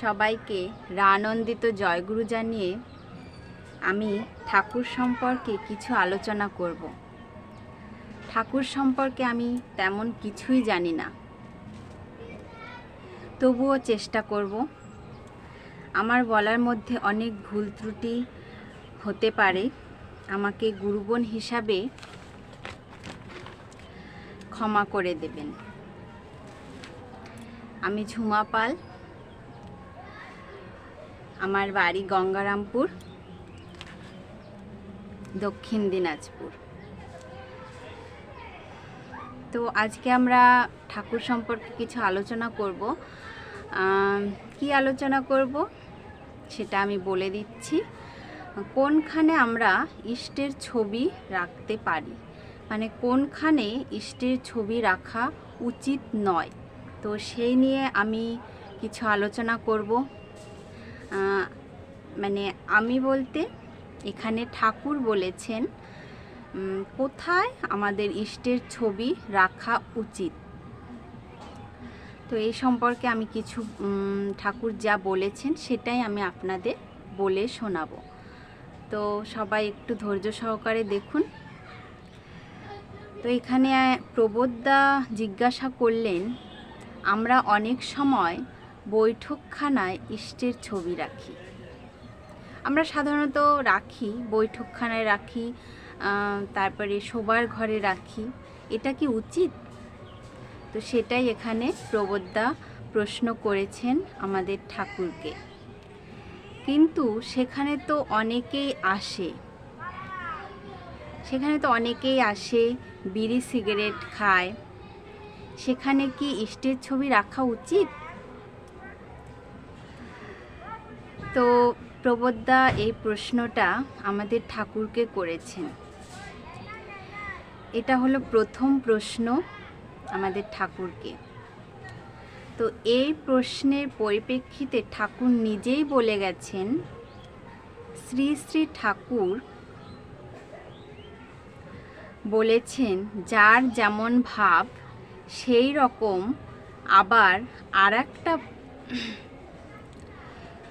সবাইকে রানন্দিত জয়গুরু জানিয়ে আমি ঠাকুর সম্পর্কে কিছু আলোচনা করব। ঠাকুর সম্পর্কে আমি তেমন কিছুই জানি না, তবুও চেষ্টা করব। আমার বলার মধ্যে অনেক ভুল ত্রুটি হতে পারে, আমাকে গুরুবোন হিসাবে ক্ষমা করে দেবেন। আমি ঝুমা পাল, আমার বাড়ি গঙ্গারামপুর, দক্ষিণ দিনাজপুর। তো আজকে আমরা ঠাকুর সম্পর্কে কিছু আলোচনা করব। কি আলোচনা করব সেটা আমি বলে দিচ্ছি। কোনখানে আমরা ইষ্টের ছবি রাখতে পারি, মানে কোনখানে ইষ্টের ছবি রাখা উচিত নয়, তো সেই নিয়ে আমি কিছু আলোচনা করব। মানে আমি বলতে এখানে ঠাকুর বলেছেন কোথায় আমাদের ইষ্টের ছবি রাখা উচিত। তো এই সম্পর্কে আমি কিছু ঠাকুর যা বলেছেন সেটাই আমি আপনাদের বলে শোনাবো। তো সবাই একটু ধৈর্য সহকারে দেখুন। তো এখানে প্রবোদদা জিজ্ঞাসা করলেন, আমরা অনেক সময় বৈঠকখানায় ইষ্টের ছবি রাখি। আমরা সাধারণত রাখি, বৈঠকখানায় রাখি, তারপরে শোবার ঘরে রাখি। এটা কি উচিত? তো সেটাই এখানে প্রবোদদা প্রশ্ন করেছেন আমাদের ঠাকুরকে। কিন্তু সেখানে তো অনেকেই আসে, বিড়ি সিগারেট খায়। সেখানে কি ইষ্টের ছবি রাখা উচিত? তো প্রবোদদা এই প্রশ্নটা আমাদের ঠাকুরকে করেছেন। এটা হলো প্রথম প্রশ্ন আমাদের ঠাকুরকে। তো এই প্রশ্নের পরিপ্রেক্ষিতে ঠাকুর নিজেই বলে গেছেন, শ্রী শ্রী ঠাকুর বলেছেন, যার যেমন ভাব সেই রকম আবার আর একটা,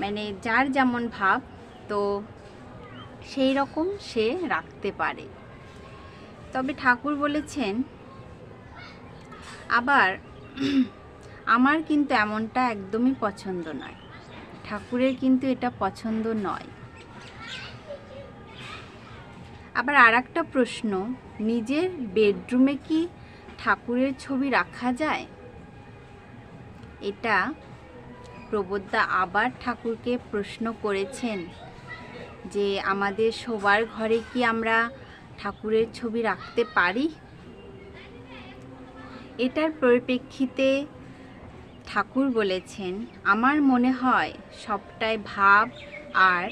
মানে যার যেমন ভাব তো সেই রকম সে রাখতে পারে। তবে ঠাকুর বলেছেন আবার আমার কিন্তু এমনটা একদমই পছন্দ নয়, ঠাকুরের কিন্তু এটা পছন্দ নয়। আবার আর একটা প্রশ্ন, নিজের বেডরুমে কি ঠাকুরের ছবি রাখা যায়? এটা প্রবোদদা আবার ঠাকুরকে প্রশ্ন করেছেন যে আমাদের শোবার ঘরে কি আমরা ঠাকুরের ছবি রাখতে পারি? এটার পরিপ্রেক্ষিতে ঠাকুর বলেছেন, আমার মনে হয় সবটাই ভাব আর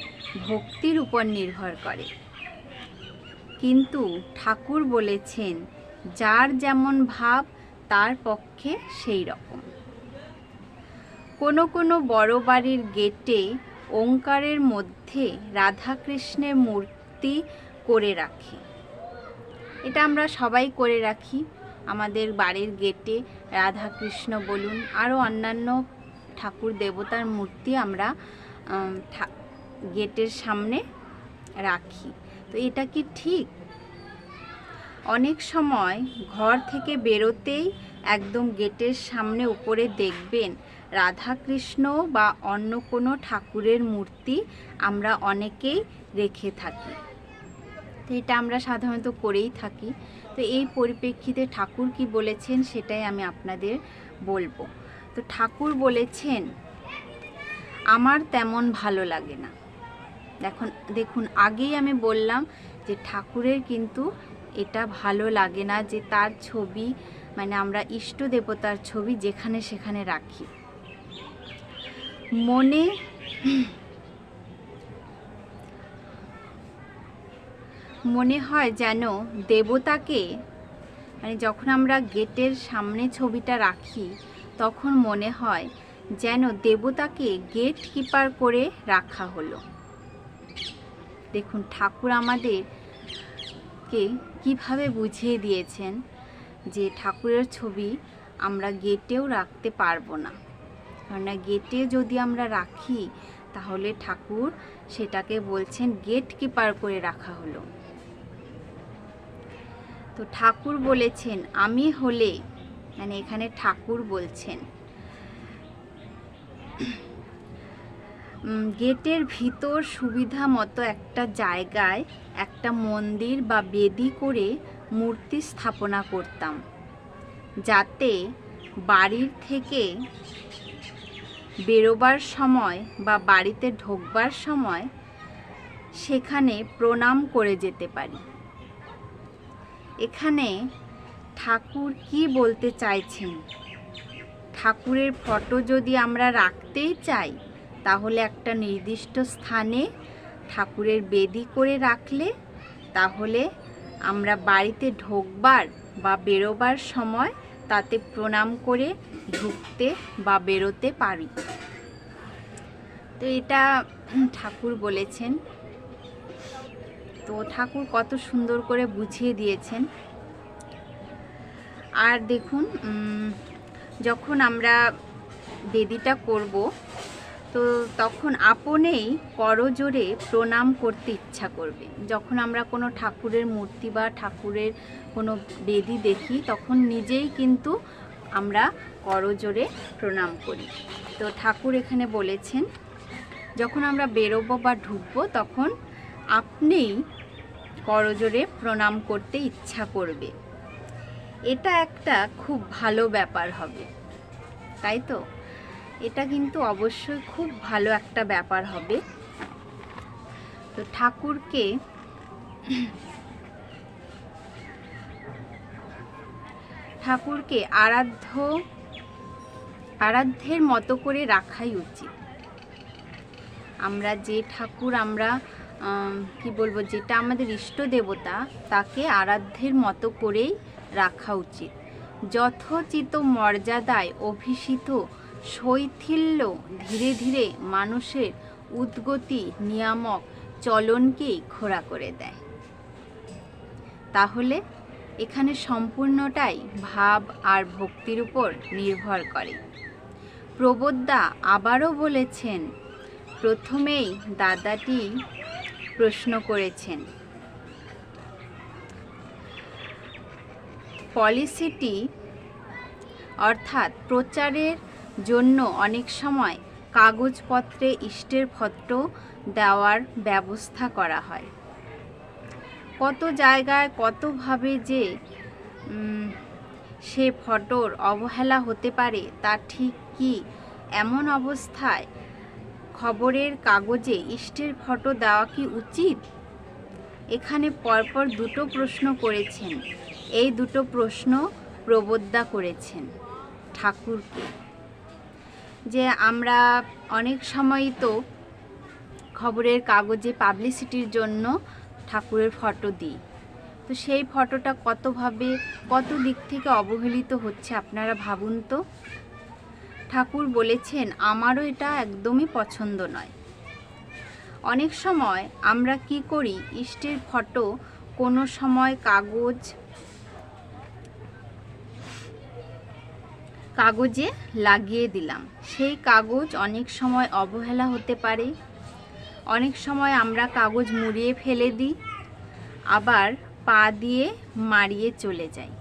ভক্তির উপর নির্ভর করে। কিন্তু ঠাকুর বলেছেন, যার যেমন ভাব তার পক্ষে সেই রকম। কোনো বড় বাড়ির গেটে ওঙ্কারের মধ্যে রাধাকৃষ্ণের মূর্তি করে রাখে। এটা আমরা সবাই করে রাখি। আমাদের বাড়ির গেটে রাধাকৃষ্ণ বলুন, আরও অন্যান্য ঠাকুর দেবতার মূর্তি আমরা গেটের সামনে রাখি। তো এটা কি ঠিক? অনেক সময় ঘর থেকে বেরোতেই একদম গেটের সামনে উপরে দেখবেন রাধাকৃষ্ণ বা অন্য কোনো ঠাকুরের মূর্তি আমরা অনেকেই রেখে থাকি। তো এটা আমরা সাধারণত করেই থাকি। তো এই পরিপ্রেক্ষিতে ঠাকুর কি বলেছেন সেটাই আমি আপনাদের বলবো। তো ঠাকুর বলেছেন, আমার তেমন ভালো লাগে না। দেখুন আগেই আমি বললাম যে ঠাকুরের কিন্তু এটা ভালো লাগে না যে তার ছবি, মানে আমরা ইষ্ট দেবতার ছবি যেখানে সেখানে রাখি। মনে হয় যেন দেবতাকে, মানে যখন আমরা গেটের সামনে ছবিটা রাখি তখন মনে হয় যেন দেবতাকে গেট কিপার করে রাখা হলো। দেখুন ঠাকুর আমাদেরকে কিভাবে বুঝিয়ে দিয়েছেন যে ঠাকুরের ছবি আমরা গেটেও রাখতে পারবো না। কেননা গেটে যদি আমরা রাখি তাহলে ঠাকুর সেটাকে বলছেন গেট কিপার করে রাখা হলো। তো ঠাকুর বলেছেন আমি হলে, মানে এখানে ঠাকুর বলছেন গেটের ভিতর সুবিধা মতো একটা জায়গায় একটা মন্দির বা বেদি করে মূর্তি স্থাপনা করতাম, যাতে বাড়ির থেকে বেরোবার সময় বা বাড়িতে ঢোকবার সময় সেখানে প্রণাম করে যেতে পারি। এখানে ঠাকুর কি বলতে চাইছেন? ঠাকুরের ফটো যদি আমরা রাখতেই চাই তাহলে একটা নির্দিষ্ট স্থানে ঠাকুরের বেদি করে রাখলে তাহলে আমরা বাড়িতে ঢোকবার বা বেরোবার সময় তাতে প্রণাম করে ঢুকতে বা বেরোতে পারি। তো এটা ঠাকুর বলেছেন। তো ঠাকুর কত সুন্দর করে বুঝিয়ে দিয়েছেন। আর দেখুন, যখন আমরা বেদিটা করব তো তখন আপনেই করজোড়ে প্রণাম করতে ইচ্ছা করবে। যখন আমরা কোনো ঠাকুরের মূর্তি বা ঠাকুরের কোনো বেদি দেখি তখন নিজেই কিন্তু আমরা করজোড়ে প্রণাম করি। তো ঠাকুর এখানে বলেছেন যখন আমরা বেরোবো বা ঢুকবো তখন আপনিই করজোড়ে প্রণাম করতে ইচ্ছা করবে। এটা একটা খুব ভালো ব্যাপার হবে, তাই তো? এটা কিন্তু অবশ্যই খুব ভালো একটা ব্যাপার হবে। তো ঠাকুরকে আরাধ্যের মতো করে রাখাই উচিত। আমরা যে ঠাকুর কি বলবো, যেটা আমাদের ইষ্ট দেবতা তাকে আরাধ্যের মতো করেই রাখা উচিত। যথোচিত মর্যাদায় অভিষিত শৈথিল্য ধীরে ধীরে মানুষের উদ্গতি নিয়ামক চলনকেই খোড়া করে দেয়। তাহলে এখানে সম্পূর্ণটাই ভাব আর ভক্তির উপর নির্ভর করে। প্রবোদ্দা আবারও বলেছেন, প্রথমেই দাদাটি প্রশ্ন করেছেন, পলিসিটি অর্থাৎ প্রচারের জন্য অনেক সময় কাগজপত্রে ইষ্টের ফটো দেওয়ার ব্যবস্থা করা হয়। কত জায়গায় কতভাবে যে সে ফটোর অবহেলা হতে পারে তা ঠিক কি? এমন অবস্থায় খবরের কাগজে ইষ্টের ফটো দেওয়া কি উচিত? এখানে পরপর দুটো প্রশ্ন করেছেন। এই দুটো প্রশ্ন প্রবোদ্দা করেছেন ঠাকুরকে, যে আমরা অনেক সময়ই তো খবরের কাগজে পাবলিসিটির জন্য ঠাকুরের ফটো দিই। তো সেই ফটোটা কতভাবে কত দিক থেকে অবহেলিত হচ্ছে আপনারা ভাবুন তো। ঠাকুর বলেছেন আমারও এটা একদমই পছন্দ নয়। অনেক সময় আমরা কি করি, ইষ্টের ফটো কোনো সময় কাগজে লাগিয়ে দিলাম, সেই কাগজ অনেক সময় অবহেলা হতে পারে। অনেক সময় আমরা কাগজ মুড়িয়ে ফেলে দিই, আবার পা দিয়ে মারিয়ে চলে যাই,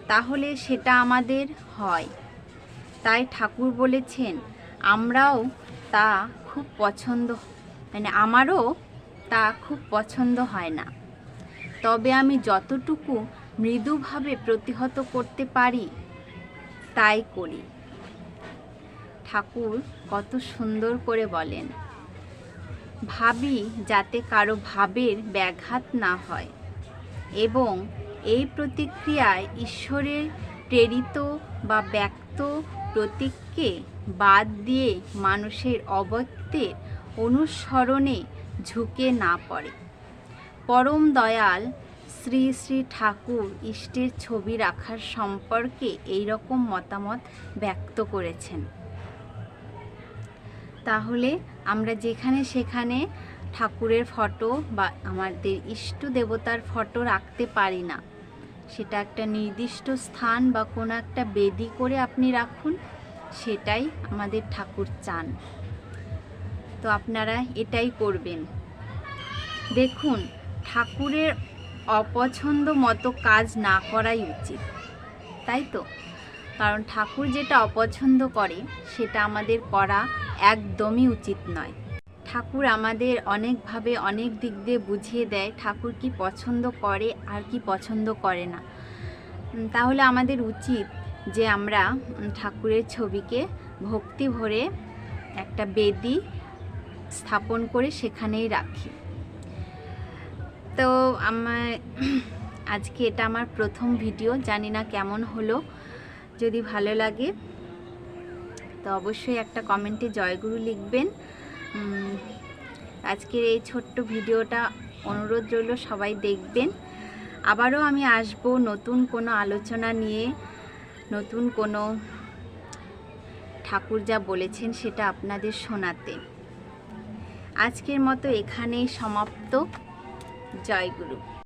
তাহলে সেটা আমাদের হয়। তাই ঠাকুর বলেছেন আমারও তা খুব পছন্দ হয় না, তবে আমি যতটুকু মৃদুভাবে প্রতিহত করতে পারি তাই করি। ঠাকুর কত সুন্দর করে বলেন, ভাবি যাতে কারো ভাবের ব্যাঘাত না হয় এবং এই প্রতিক্রিয়ায় ঈশ্বরের প্রেরিত বা ব্যক্ত প্রতীককে বাদ দিয়ে মানুষের অব্যক্তের অনুসরণে ঝুঁকে না পড়ে। পরম দয়াল শ্রী শ্রী ঠাকুর ইষ্টের ছবি রাখার সম্পর্কে এই রকম মতামত ব্যক্ত করেছেন। তাহলে আমরা যেখানে সেখানে ঠাকুরের ফটো বা আমাদের ইষ্ট দেবতার ফটো রাখতে পারি না। সেটা একটা নির্দিষ্ট স্থান বা কোনো একটা বেদি করে আপনি রাখুন, সেটাই আমাদের ঠাকুর চান। তো আপনারা এটাই করবেন। দেখুন, ঠাকুরের অপছন্দ মতো কাজ না করাই উচিত, তাই তো? কারণ ঠাকুর যেটা অপছন্দ করে সেটা আমাদের করা একদমই উচিত নয়। ঠাকুর আমাদের অনেকভাবে অনেক দিক দিয়ে বুঝিয়ে দেয় ঠাকুর কি পছন্দ করে আর কি পছন্দ করে না। তাহলে আমাদের উচিত যে আমরা ঠাকুরের ছবিকে ভক্তি ভরে একটা বেদি স্থাপন করে সেখানেই রাখি। তো আজকে এটা আমার প্রথম ভিডিও, জানি না কেমন হলো। যদি ভালো লাগে তো অবশ্যই একটা কমেন্টে জয়গুরু লিখবেন। আজকের এই ছোট্ট ভিডিওটা অনুরোধ রইল সবাই দেখবেন। আবারও আমি আসব নতুন কোনো আলোচনা নিয়ে, নতুন কোনো ঠাকুর যা বলেছেন সেটা আপনাদের শোনাতে। আজকের মতো এখানেই সমাপ্ত। জয়গুরু।